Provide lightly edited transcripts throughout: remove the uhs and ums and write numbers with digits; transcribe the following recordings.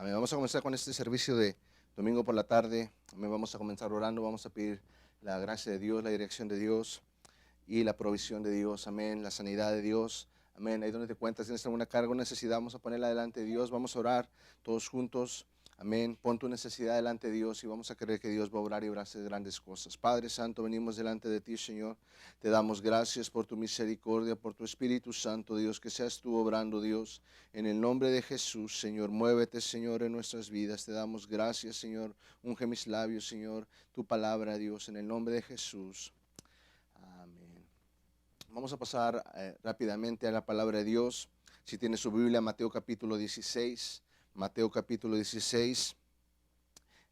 Amén. Vamos a comenzar con este servicio de domingo por la tarde. Amén. Vamos a comenzar orando. Vamos a pedir la gracia de Dios, la dirección de Dios y la provisión de Dios. Amén. La sanidad de Dios. Amén. Ahí donde te cuentas, tienes alguna carga o necesidad, vamos a ponerla delante de Dios. Vamos a orar todos juntos. Amén. Pon tu necesidad delante de Dios y vamos a creer que Dios va a obrar y va a hacer grandes cosas. Padre Santo, venimos delante de ti, Señor. Te damos gracias por tu misericordia, por tu Espíritu Santo, Dios, que seas tú obrando, Dios. En el nombre de Jesús, Señor, muévete, Señor, en nuestras vidas. Te damos gracias, Señor. Unge mis labios, Señor, tu palabra, Dios, en el nombre de Jesús. Amén. Vamos a pasar rápidamente a la palabra de Dios. Si tiene su Biblia, Mateo capítulo 16. Mateo capítulo 16.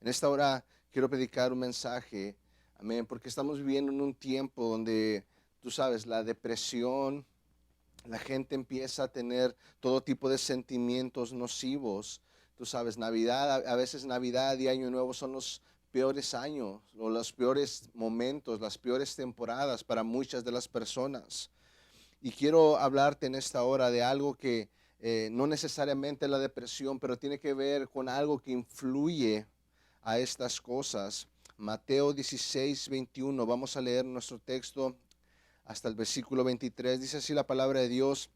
En esta hora quiero predicar un mensaje, amén, porque estamos viviendo en un tiempo donde, tú sabes, la depresión, la gente empieza a tener todo tipo de sentimientos nocivos. Tú sabes, Navidad, a veces Navidad y Año Nuevo son los peores años o los peores momentos, las peores temporadas para muchas de las personas. Y quiero hablarte en esta hora de algo que no necesariamente la depresión, pero tiene que ver con algo que influye a estas cosas. Mateo 16, 21, vamos a leer nuestro texto hasta el versículo 23. Dice así la palabra de Dios.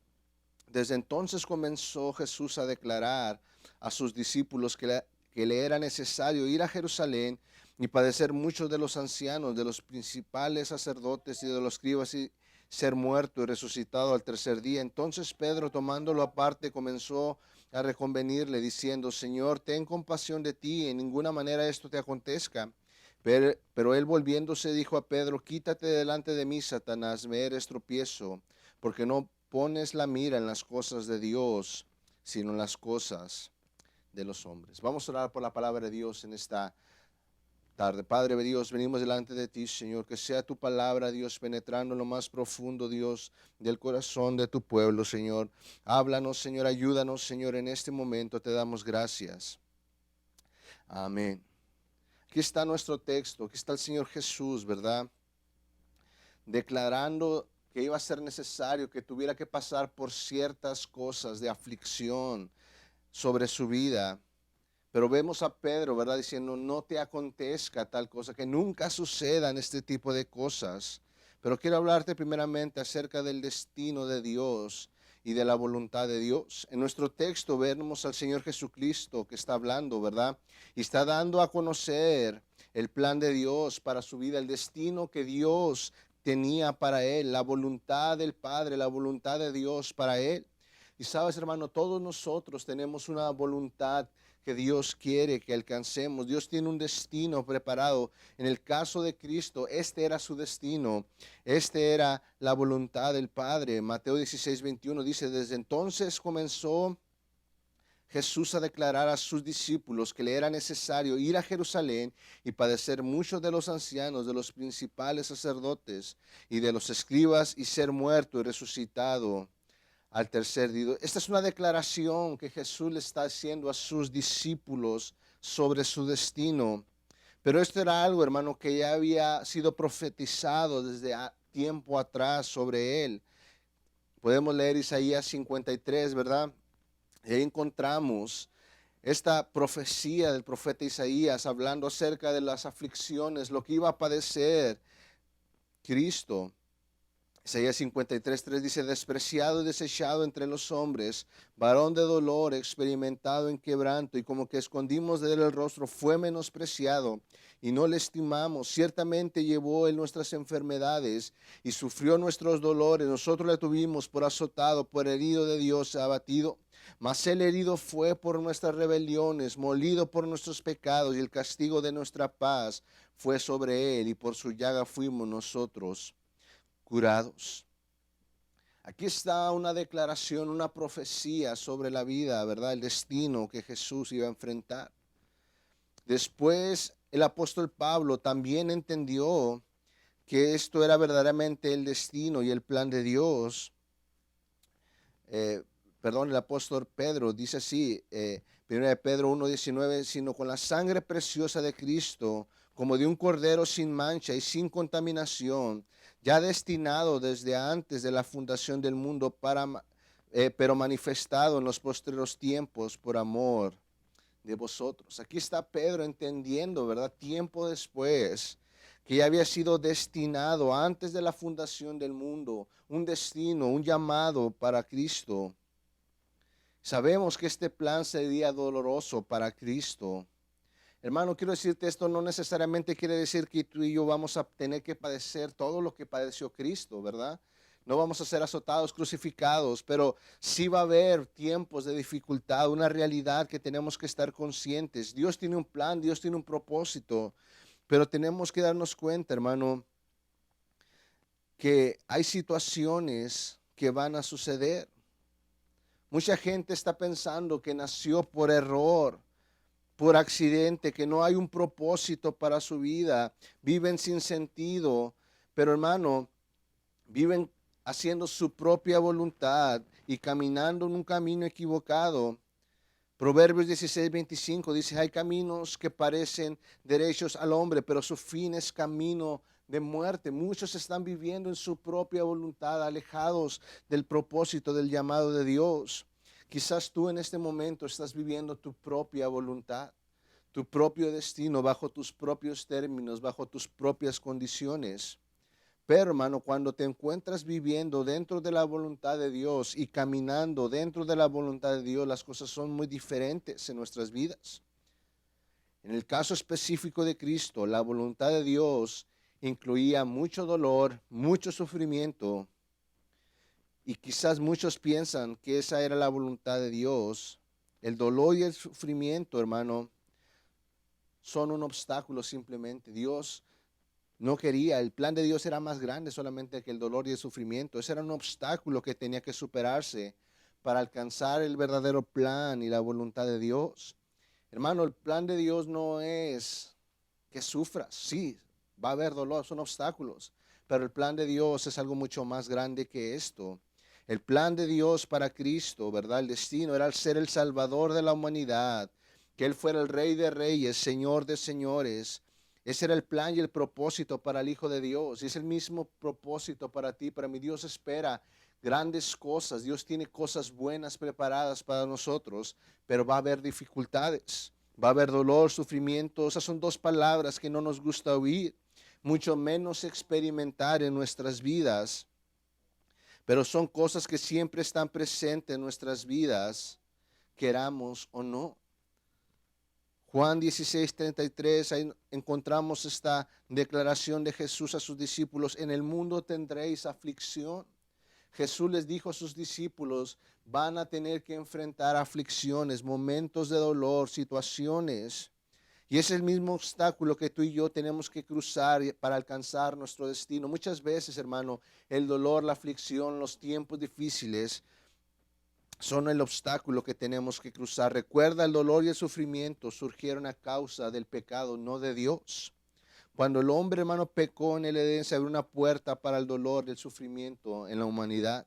Desde entonces comenzó Jesús a declarar a sus discípulos que le era necesario ir a Jerusalén y padecer muchos de los ancianos, de los principales sacerdotes y de los escribas y ser muerto y resucitado al tercer día. Entonces Pedro, tomándolo aparte, comenzó a reconvenirle, diciendo: Señor, ten compasión de ti, en ninguna manera esto te acontezca. Pero él, volviéndose, dijo a Pedro: Quítate delante de mí, Satanás, me eres tropiezo, porque no pones la mira en las cosas de Dios, sino en las cosas de los hombres. Vamos a orar por la palabra de Dios en esta tarde. Padre de Dios, venimos delante de ti, Señor, que sea tu palabra, Dios, penetrando en lo más profundo, Dios, del corazón de tu pueblo, Señor. Háblanos, Señor, ayúdanos, Señor, en este momento te damos gracias. Amén. Aquí está nuestro texto, aquí está el Señor Jesús, ¿verdad? Declarando que iba a ser necesario, que tuviera que pasar por ciertas cosas de aflicción sobre su vida. Pero vemos a Pedro, ¿verdad? Diciendo: no te acontezca tal cosa, que nunca sucedan este tipo de cosas. Pero quiero hablarte primeramente acerca del destino de Dios y de la voluntad de Dios. En nuestro texto vemos al Señor Jesucristo que está hablando, ¿verdad? Y está dando a conocer el plan de Dios para su vida, el destino que Dios tenía para él, la voluntad del Padre, la voluntad de Dios para él. Y sabes, hermano, todos nosotros tenemos una voluntad que Dios quiere que alcancemos. Dios tiene un destino preparado. En el caso de Cristo, este era su destino. Este era la voluntad del Padre. Mateo 16, 21 dice: desde entonces comenzó Jesús a declarar a sus discípulos que le era necesario ir a Jerusalén y padecer muchos de los ancianos, de los principales sacerdotes y de los escribas, y ser muerto y resucitado al tercer día. Esta es una declaración que Jesús le está haciendo a sus discípulos sobre su destino. Pero esto era algo, hermano, que ya había sido profetizado desde tiempo atrás sobre él. Podemos leer Isaías 53, ¿verdad? Y ahí encontramos esta profecía del profeta Isaías hablando acerca de las aflicciones, lo que iba a padecer Cristo. Isaías 53, 3 dice: despreciado y desechado entre los hombres, varón de dolor, experimentado en quebranto, y como que escondimos de él el rostro, fue menospreciado y no le estimamos. Ciertamente llevó él nuestras enfermedades y sufrió nuestros dolores. Nosotros le tuvimos por azotado, por herido de Dios, abatido. Mas el herido fue por nuestras rebeliones, molido por nuestros pecados, y el castigo de nuestra paz fue sobre él, y por su llaga fuimos nosotros curados. Aquí está una declaración, una profecía sobre la vida, ¿verdad? El destino que Jesús iba a enfrentar. Después el apóstol Pablo también entendió que esto era verdaderamente el destino y el plan de Dios. El apóstol Pedro dice así, 1 de Pedro 1:19, sino con la sangre preciosa de Cristo, como de un cordero sin mancha y sin contaminación, ya destinado desde antes de la fundación del mundo, pero manifestado en los postreros tiempos por amor de vosotros. Aquí está Pedro entendiendo, ¿verdad? Tiempo después, que ya había sido destinado antes de la fundación del mundo, un destino, un llamado para Cristo. Sabemos que este plan sería doloroso para Cristo. Hermano, quiero decirte, esto no necesariamente quiere decir que tú y yo vamos a tener que padecer todo lo que padeció Cristo, ¿verdad? No vamos a ser azotados, crucificados, pero sí va a haber tiempos de dificultad, una realidad que tenemos que estar conscientes. Dios tiene un plan, Dios tiene un propósito, pero tenemos que darnos cuenta, hermano, que hay situaciones que van a suceder. Mucha gente está pensando que nació por error, por accidente, que no hay un propósito para su vida, viven sin sentido, pero hermano, viven haciendo su propia voluntad y caminando en un camino equivocado. Proverbios 16:25 dice, hay caminos que parecen derechos al hombre, pero su fin es camino de muerte. Muchos están viviendo en su propia voluntad, alejados del propósito, del llamado de Dios. Quizás tú en este momento estás viviendo tu propia voluntad, tu propio destino, bajo tus propios términos, bajo tus propias condiciones. Pero hermano, cuando te encuentras viviendo dentro de la voluntad de Dios y caminando dentro de la voluntad de Dios, las cosas son muy diferentes en nuestras vidas. En el caso específico de Cristo, la voluntad de Dios incluía mucho dolor, mucho sufrimiento, y quizás muchos piensan que esa era la voluntad de Dios. El dolor y el sufrimiento, hermano, son un obstáculo simplemente. Dios no quería, el plan de Dios era más grande solamente que el dolor y el sufrimiento. Ese era un obstáculo que tenía que superarse para alcanzar el verdadero plan y la voluntad de Dios. Hermano, el plan de Dios no es que sufras. Sí, va a haber dolor, son obstáculos, pero el plan de Dios es algo mucho más grande que esto. El plan de Dios para Cristo, ¿verdad? El destino era ser el Salvador de la humanidad, que Él fuera el Rey de Reyes, Señor de Señores. Ese era el plan y el propósito para el Hijo de Dios. Y es el mismo propósito para ti, para mí. Dios espera grandes cosas. Dios tiene cosas buenas preparadas para nosotros, pero va a haber dificultades. Va a haber dolor, sufrimiento. Esas son dos palabras que no nos gusta oír, mucho menos experimentar en nuestras vidas. Pero son cosas que siempre están presentes en nuestras vidas, queramos o no. Juan 16:33, ahí encontramos esta declaración de Jesús a sus discípulos: en el mundo tendréis aflicción. Jesús les dijo a sus discípulos, van a tener que enfrentar aflicciones, momentos de dolor, situaciones. Y es el mismo obstáculo que tú y yo tenemos que cruzar para alcanzar nuestro destino. Muchas veces, hermano, el dolor, la aflicción, los tiempos difíciles son el obstáculo que tenemos que cruzar. Recuerda, el dolor y el sufrimiento surgieron a causa del pecado, no de Dios. Cuando el hombre, hermano, pecó en el Edén, se abrió una puerta para el dolor y el sufrimiento en la humanidad.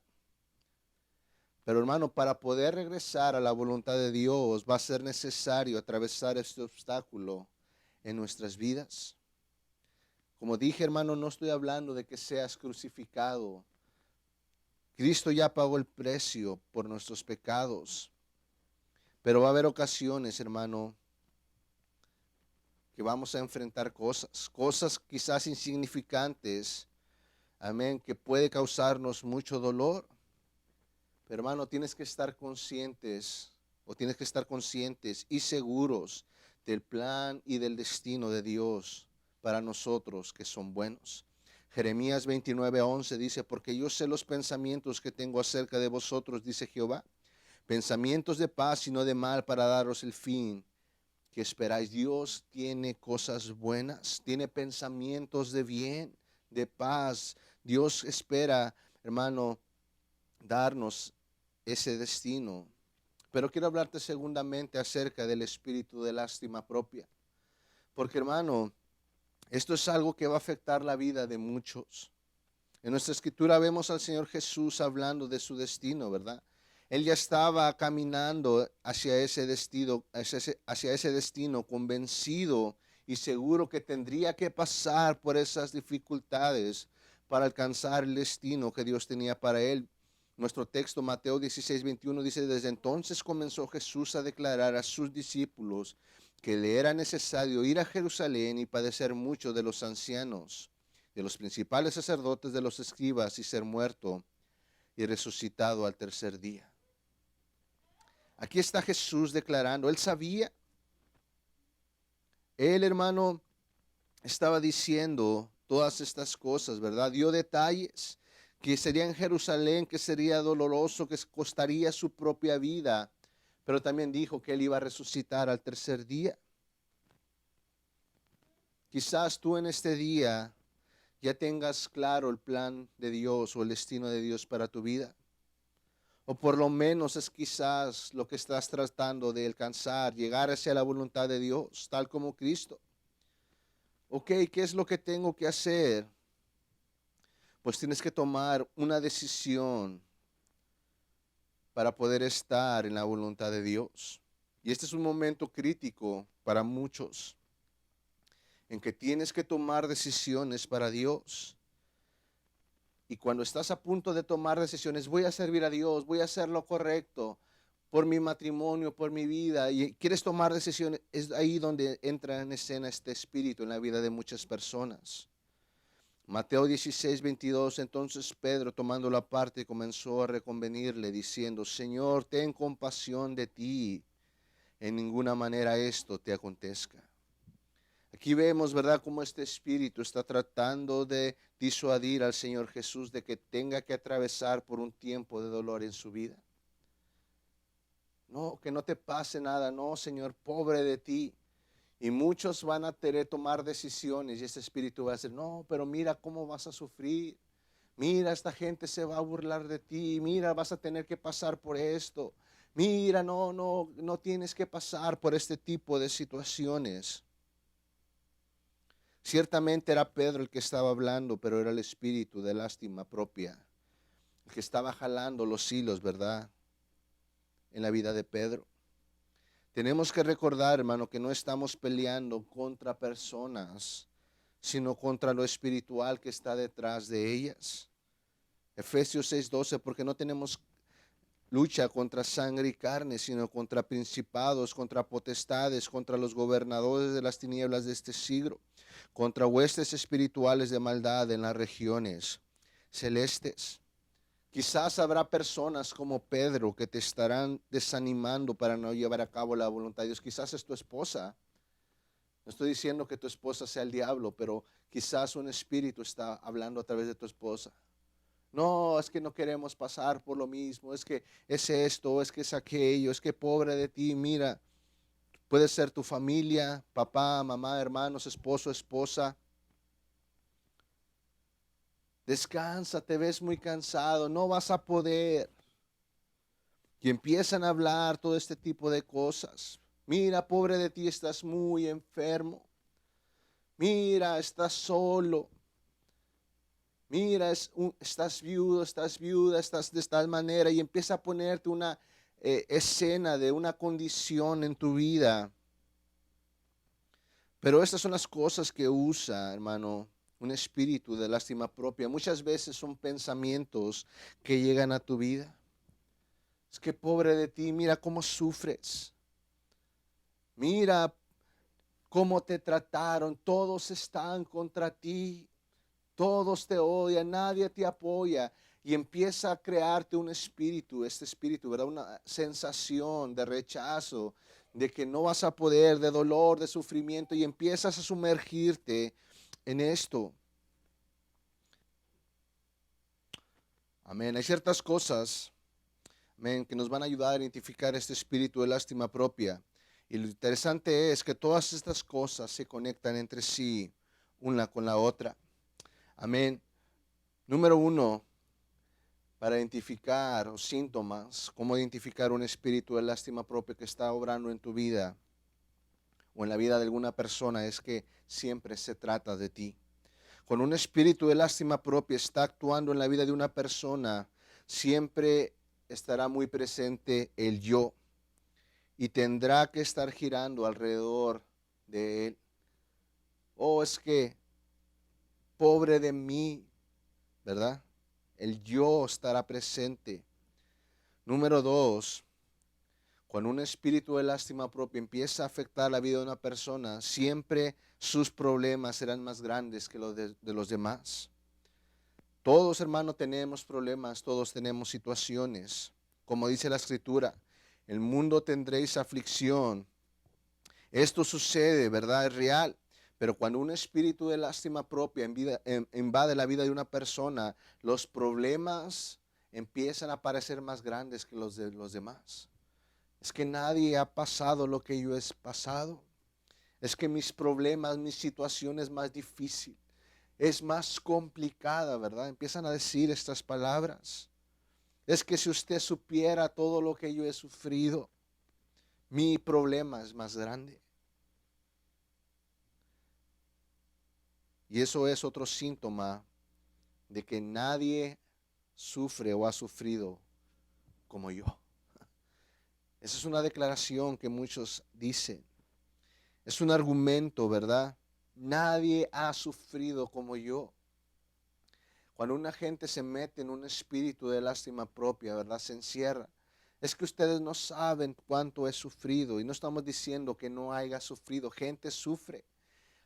Pero hermano, para poder regresar a la voluntad de Dios va a ser necesario atravesar este obstáculo en nuestras vidas. Como dije, hermano, no estoy hablando de que seas crucificado. Cristo ya pagó el precio por nuestros pecados. Pero va a haber ocasiones, hermano, que vamos a enfrentar cosas quizás insignificantes, amén, que puede causarnos mucho dolor. Pero hermano, tienes que estar conscientes y seguros del plan y del destino de Dios para nosotros que son buenos. Jeremías 29:11 dice, porque yo sé los pensamientos que tengo acerca de vosotros, dice Jehová, pensamientos de paz y no de mal, para daros el fin que esperáis. Dios tiene cosas buenas, tiene pensamientos de bien, de paz. Dios espera, hermano, darnos ese destino. Pero quiero hablarte segundamente acerca del espíritu de lástima propia. Porque, hermano, esto es algo que va a afectar la vida de muchos. En nuestra escritura vemos al Señor Jesús hablando de su destino, ¿verdad? Él ya estaba caminando hacia ese destino, convencido y seguro que tendría que pasar por esas dificultades para alcanzar el destino que Dios tenía para él. Nuestro texto, Mateo 16:21, dice: desde entonces comenzó Jesús a declarar a sus discípulos que le era necesario ir a Jerusalén y padecer mucho de los ancianos, de los principales sacerdotes, de los escribas, y ser muerto y resucitado al tercer día. Aquí está Jesús declarando. Él sabía. Él, hermano, estaba diciendo todas estas cosas, ¿verdad? Dio detalles, que sería en Jerusalén, que sería doloroso, que costaría su propia vida, pero también dijo que él iba a resucitar al tercer día. Quizás tú en este día ya tengas claro el plan de Dios o el destino de Dios para tu vida. O por lo menos es quizás lo que estás tratando de alcanzar, llegar hacia la voluntad de Dios, tal como Cristo. Ok, ¿qué es lo que tengo que hacer? Pues tienes que tomar una decisión para poder estar en la voluntad de Dios. Y este es un momento crítico para muchos, en que tienes que tomar decisiones para Dios. Y cuando estás a punto de tomar decisiones, voy a servir a Dios, voy a hacer lo correcto por mi matrimonio, por mi vida, y quieres tomar decisiones, es ahí donde entra en escena este espíritu en la vida de muchas personas. Mateo 16:22, entonces Pedro, tomándolo aparte, comenzó a reconvenirle, diciendo: Señor, ten compasión de ti, en ninguna manera esto te acontezca. Aquí vemos, ¿verdad?, cómo este espíritu está tratando de disuadir al Señor Jesús de que tenga que atravesar por un tiempo de dolor en su vida. No, que no te pase nada, no, Señor, pobre de ti. Y muchos van a querer tomar decisiones y este espíritu va a decir: no, pero mira cómo vas a sufrir. Mira, esta gente se va a burlar de ti. Mira, vas a tener que pasar por esto. Mira, no tienes que pasar por este tipo de situaciones. Ciertamente era Pedro el que estaba hablando, pero era el espíritu de lástima propia, el que estaba jalando los hilos, ¿verdad?, en la vida de Pedro. Tenemos que recordar, hermano, que no estamos peleando contra personas, sino contra lo espiritual que está detrás de ellas. Efesios 6:12, porque no tenemos lucha contra sangre y carne, sino contra principados, contra potestades, contra los gobernadores de las tinieblas de este siglo, contra huestes espirituales de maldad en las regiones celestes. Quizás habrá personas como Pedro que te estarán desanimando para no llevar a cabo la voluntad de Dios. Quizás es tu esposa. No estoy diciendo que tu esposa sea el diablo, pero quizás un espíritu está hablando a través de tu esposa. No, es que no queremos pasar por lo mismo, es que es esto, es que es aquello, es que pobre de ti. Mira, puede ser tu familia, papá, mamá, hermanos, esposo, esposa. Descansa, te ves muy cansado, no vas a poder. Y empiezan a hablar todo este tipo de cosas. Mira, pobre de ti, estás muy enfermo. Mira, estás solo. Mira, estás viudo, estás viuda, estás de tal manera. Y empieza a ponerte una escena de una condición en tu vida. Pero estas son las cosas que usa, hermano, un espíritu de lástima propia. Muchas veces son pensamientos que llegan a tu vida. Es que pobre de ti, mira cómo sufres. Mira cómo te trataron. Todos están contra ti. Todos te odian, nadie te apoya. Y empieza a crearte un espíritu, este espíritu, ¿verdad? Una sensación de rechazo, de que no vas a poder, de dolor, de sufrimiento. Y empiezas a sumergirte en esto. Amén. Hay ciertas cosas, amén, que nos van a ayudar a identificar este espíritu de lástima propia. Y lo interesante es que todas estas cosas se conectan entre sí, una con la otra. Amén. Número 1, para identificar los síntomas, cómo identificar un espíritu de lástima propia que está obrando en tu vida o en la vida de alguna persona, es que siempre se trata de ti. Cuando un espíritu de lástima propia está actuando en la vida de una persona, siempre estará muy presente el yo y tendrá que estar girando alrededor de él. Oh, es que pobre de mí, ¿verdad? El yo estará presente. Número 2, cuando un espíritu de lástima propia empieza a afectar la vida de una persona, siempre sus problemas serán más grandes que los de los demás. Todos, hermanos, tenemos problemas, todos tenemos situaciones. Como dice la Escritura, el mundo tendréis aflicción. Esto sucede, ¿verdad? Es real. Pero cuando un espíritu de lástima propia invade la vida de una persona, los problemas empiezan a parecer más grandes que los de los demás. Es que nadie ha pasado lo que yo he pasado. Es que mis problemas, mi situación es más difícil. Es más complicada, ¿verdad? Empiezan a decir estas palabras. Es que si usted supiera todo lo que yo he sufrido, mi problema es más grande. Y eso es otro síntoma de que nadie sufre o ha sufrido como yo. Esa es una declaración que muchos dicen. Es un argumento, ¿verdad? Nadie ha sufrido como yo. Cuando una gente se mete en un espíritu de lástima propia, ¿verdad? Se encierra. Es que ustedes no saben cuánto he sufrido. Y no estamos diciendo que no haya sufrido. Gente sufre.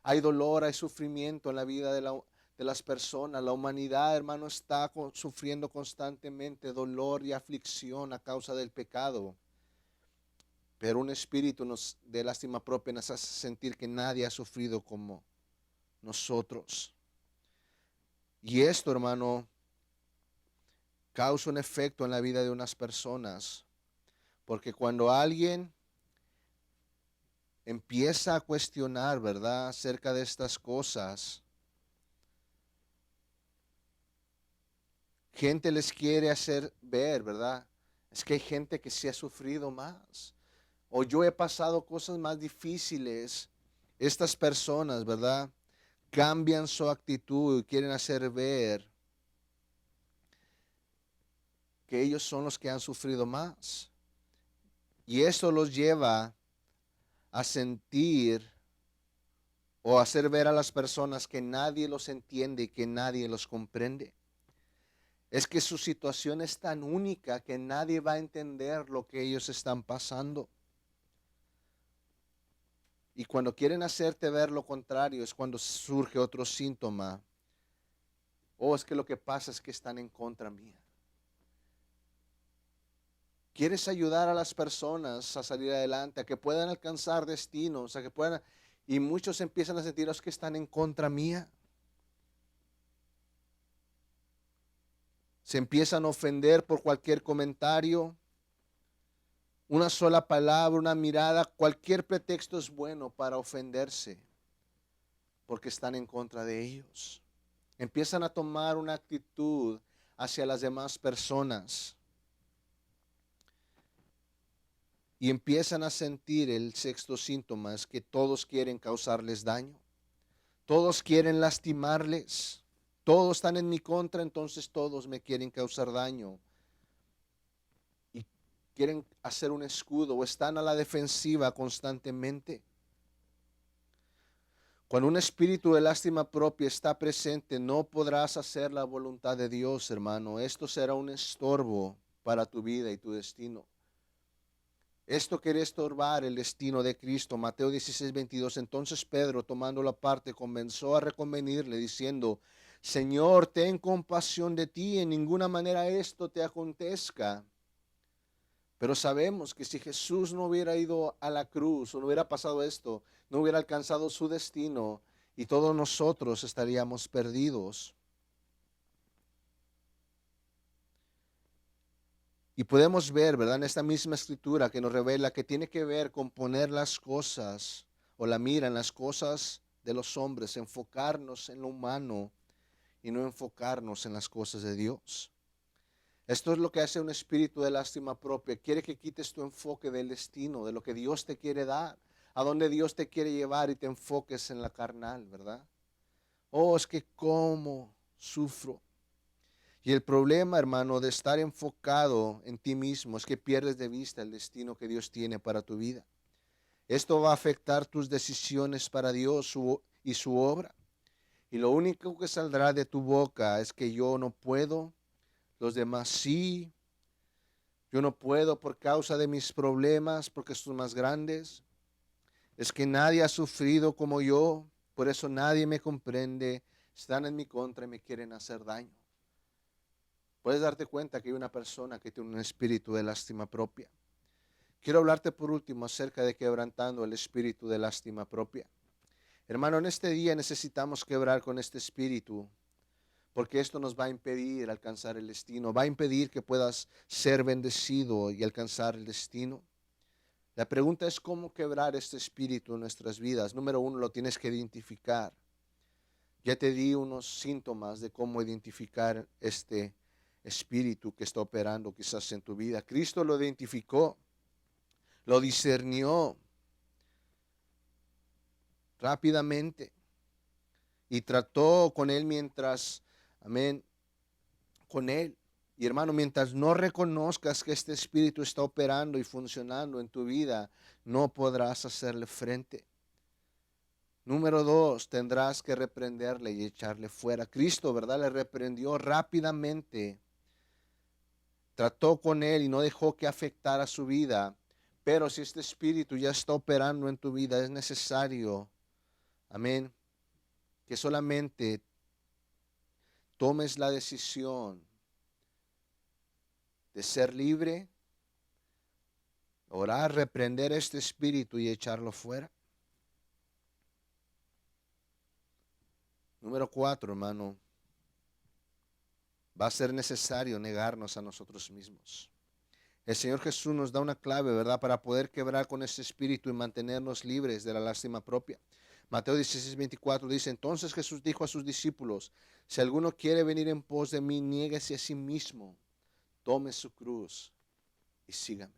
Hay dolor, hay sufrimiento en la vida de las personas. La humanidad, hermano, está sufriendo constantemente dolor y aflicción a causa del pecado. Pero un espíritu de lástima propia nos hace sentir que nadie ha sufrido como nosotros. Y esto, hermano, causa un efecto en la vida de unas personas. Porque cuando alguien empieza a cuestionar, ¿verdad?, acerca de estas cosas, gente les quiere hacer ver, ¿verdad? Es que hay gente que sí ha sufrido más. O yo he pasado cosas más difíciles. Estas personas, ¿verdad?, cambian su actitud y quieren hacer ver que ellos son los que han sufrido más. Y eso los lleva a sentir o hacer ver a las personas que nadie los entiende y que nadie los comprende. Es que su situación es tan única que nadie va a entender lo que ellos están pasando. Y cuando quieren hacerte ver lo contrario es cuando surge otro síntoma. Es que lo que pasa es que están en contra mía. Quieres ayudar a las personas a salir adelante, a que puedan alcanzar destinos, a que puedan, y muchos empiezan a sentir que están en contra mía. Se empiezan a ofender por cualquier comentario, una sola palabra, una mirada, cualquier pretexto es bueno para ofenderse, porque están en contra de ellos. Empiezan a tomar una actitud hacia las demás personas. Y empiezan a sentir el sexto síntoma, es que todos quieren causarles daño. Todos quieren lastimarles. Todos están en mi contra, entonces todos me quieren causar daño. Y quieren hacer un escudo o están a la defensiva constantemente. Cuando un espíritu de lástima propia está presente, no podrás hacer la voluntad de Dios, hermano. Esto será un estorbo para tu vida y tu destino. Esto quiere estorbar el destino de Cristo. Mateo 16:22. Entonces Pedro, tomando aparte, comenzó a reconvenirle, diciendo: Señor, ten compasión de ti, en ninguna manera esto te acontezca. Pero sabemos que si Jesús no hubiera ido a la cruz, o no hubiera pasado esto, no hubiera alcanzado su destino, y todos nosotros estaríamos perdidos. Y podemos ver, ¿verdad?, en esta misma escritura que nos revela que tiene que ver con poner las cosas o la mira en las cosas de los hombres, enfocarnos en lo humano y no enfocarnos en las cosas de Dios. Esto es lo que hace un espíritu de lástima propia. Quiere que quites tu enfoque del destino, de lo que Dios te quiere dar, a donde Dios te quiere llevar y te enfoques en la carnal, ¿verdad? Es que cómo sufro. Y el problema, hermano, de estar enfocado en ti mismo es que pierdes de vista el destino que Dios tiene para tu vida. Esto va a afectar tus decisiones para Dios y su obra. Y lo único que saldrá de tu boca es que yo no puedo, Los demás sí. Yo no puedo por causa de mis problemas, porque son más grandes. Es que nadie ha sufrido como yo, por eso nadie me comprende. Están en mi contra y me quieren hacer daño. Puedes darte cuenta que hay una persona que tiene un espíritu de lástima propia. Quiero hablarte por último acerca de quebrantando el espíritu de lástima propia. Hermano, en este día necesitamos quebrar con este espíritu, porque esto nos va a impedir alcanzar el destino, va a impedir que puedas ser bendecido y alcanzar el destino. La pregunta es cómo quebrar este espíritu en nuestras vidas. Número uno, lo tienes que identificar. Ya te di unos síntomas de cómo identificar este espíritu que está operando quizás en tu vida. Cristo lo identificó, lo discernió rápidamente y trató con él mientras, amén, con él. Y hermano, mientras no reconozcas que este espíritu está operando y funcionando en tu vida, no podrás hacerle frente. Número dos, tendrás que reprenderle y echarle fuera. Cristo, ¿verdad? Le reprendió rápidamente. Trató con él y no dejó que afectara su vida. Pero si este espíritu ya está operando en tu vida, es necesario, amén, que solamente tomes la decisión de ser libre, orar, reprender este espíritu y echarlo fuera. Número 4, hermano, va a ser necesario negarnos a nosotros mismos. El Señor Jesús nos da una clave, ¿verdad?, para poder quebrar con ese espíritu y mantenernos libres de la lástima propia. Mateo 16:24 dice, entonces Jesús dijo a sus discípulos, si alguno quiere venir en pos de mí, niéguese a sí mismo, tome su cruz y sígame.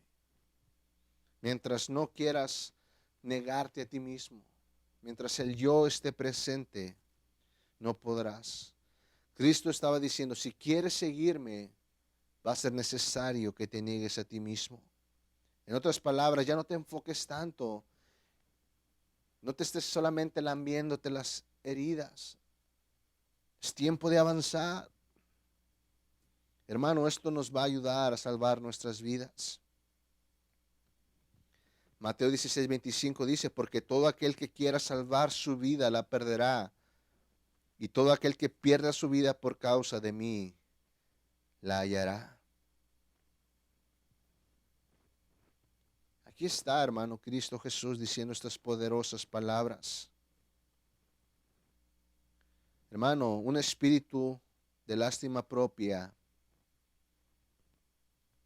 Mientras no quieras negarte a ti mismo, mientras el yo esté presente, no podrás. Cristo estaba diciendo, si quieres seguirme, va a ser necesario que te niegues a ti mismo. En otras palabras, ya no te enfoques tanto, no te estés solamente lambiéndote las heridas. Es tiempo de avanzar. Hermano, esto nos va a ayudar a salvar nuestras vidas. Mateo 16:25 dice, porque todo aquel que quiera salvar su vida la perderá, y todo aquel que pierda su vida por causa de mí la hallará. Aquí está, hermano, Cristo Jesús diciendo estas poderosas palabras. Hermano, un espíritu de lástima propia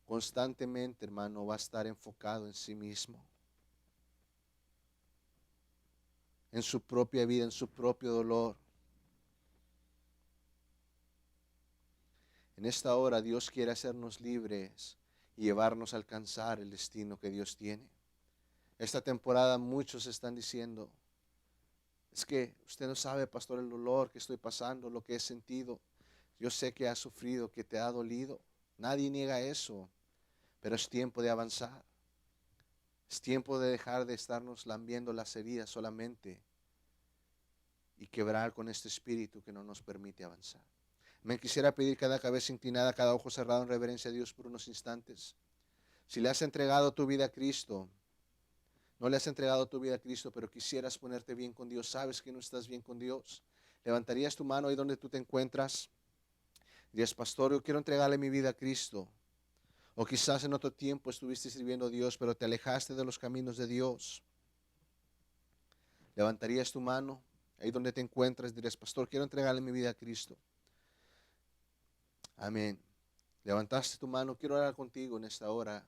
constantemente, hermano, va a estar enfocado en sí mismo, en su propia vida, en su propio dolor. En esta hora Dios quiere hacernos libres y llevarnos a alcanzar el destino que Dios tiene. Esta temporada muchos están diciendo, es que usted no sabe, pastor, el dolor que estoy pasando, lo que he sentido. Yo sé que has sufrido, que te ha dolido. Nadie niega eso, pero es tiempo de avanzar. Es tiempo de dejar de estarnos lambiendo las heridas solamente y quebrar con este espíritu que no nos permite avanzar. Me quisiera pedir cada cabeza inclinada, cada ojo cerrado en reverencia a Dios por unos instantes. Si le has entregado tu vida a Cristo, no le has entregado tu vida a Cristo, pero quisieras ponerte bien con Dios, sabes que no estás bien con Dios, levantarías tu mano ahí donde tú te encuentras. Dirías, pastor, yo quiero entregarle mi vida a Cristo. O quizás en otro tiempo estuviste sirviendo a Dios, pero te alejaste de los caminos de Dios. Levantarías tu mano ahí donde te encuentras, dirías, pastor, quiero entregarle mi vida a Cristo. Amén. Levantaste tu mano, quiero orar contigo en esta hora,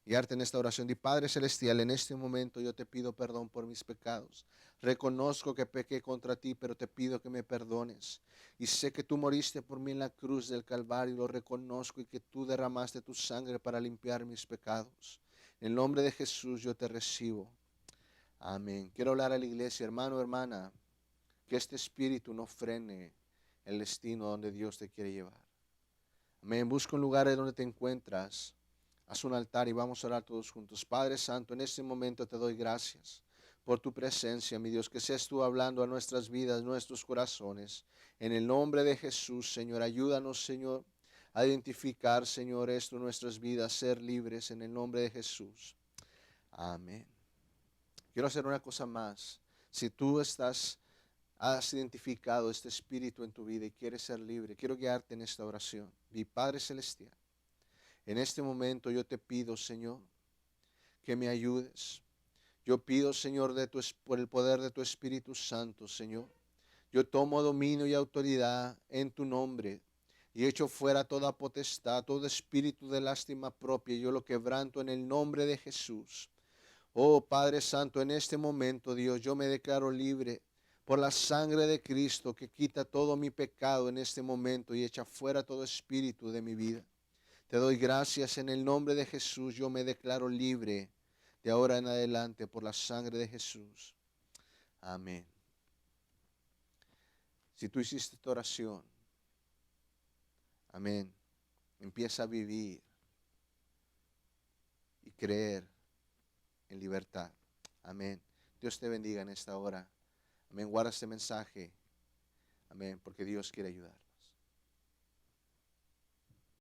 guiarte en esta oración. Di, Padre Celestial, en este momento yo te pido perdón por mis pecados. Reconozco que pequé contra ti, pero te pido que me perdones. Y sé que tú moriste por mí en la cruz del Calvario, lo reconozco, y que tú derramaste tu sangre para limpiar mis pecados. En el nombre de Jesús yo te recibo. Amén. Quiero hablar a la iglesia, hermano, hermana, que este espíritu no frene el destino donde Dios te quiere llevar. Amén. Busca un lugar donde te encuentras. Haz un altar y vamos a orar todos juntos. Padre Santo, en este momento te doy gracias por tu presencia, mi Dios, que seas tú hablando a nuestras vidas, nuestros corazones. En el nombre de Jesús, Señor, ayúdanos, Señor, a identificar, Señor, esto en nuestras vidas, ser libres en el nombre de Jesús. Amén. Quiero hacer una cosa más. Si tú has identificado este espíritu en tu vida y quieres ser libre, quiero guiarte en esta oración. Mi Padre Celestial, en este momento yo te pido, Señor, que me ayudes. Yo pido, Señor, por el poder de tu Espíritu Santo, Señor. Yo tomo dominio y autoridad en tu nombre y echo fuera toda potestad, todo espíritu de lástima propia. Yo lo quebranto en el nombre de Jesús. Oh Padre Santo, en este momento, Dios, yo me declaro libre por la sangre de Cristo que quita todo mi pecado en este momento y echa fuera todo espíritu de mi vida. Te doy gracias en el nombre de Jesús. Yo me declaro libre de ahora en adelante por la sangre de Jesús. Amén. Si tú hiciste esta oración, amén, empieza a vivir y creer en libertad. Amén. Dios te bendiga en esta hora. Amén. Guarda este mensaje. Amén. Porque Dios quiere ayudar.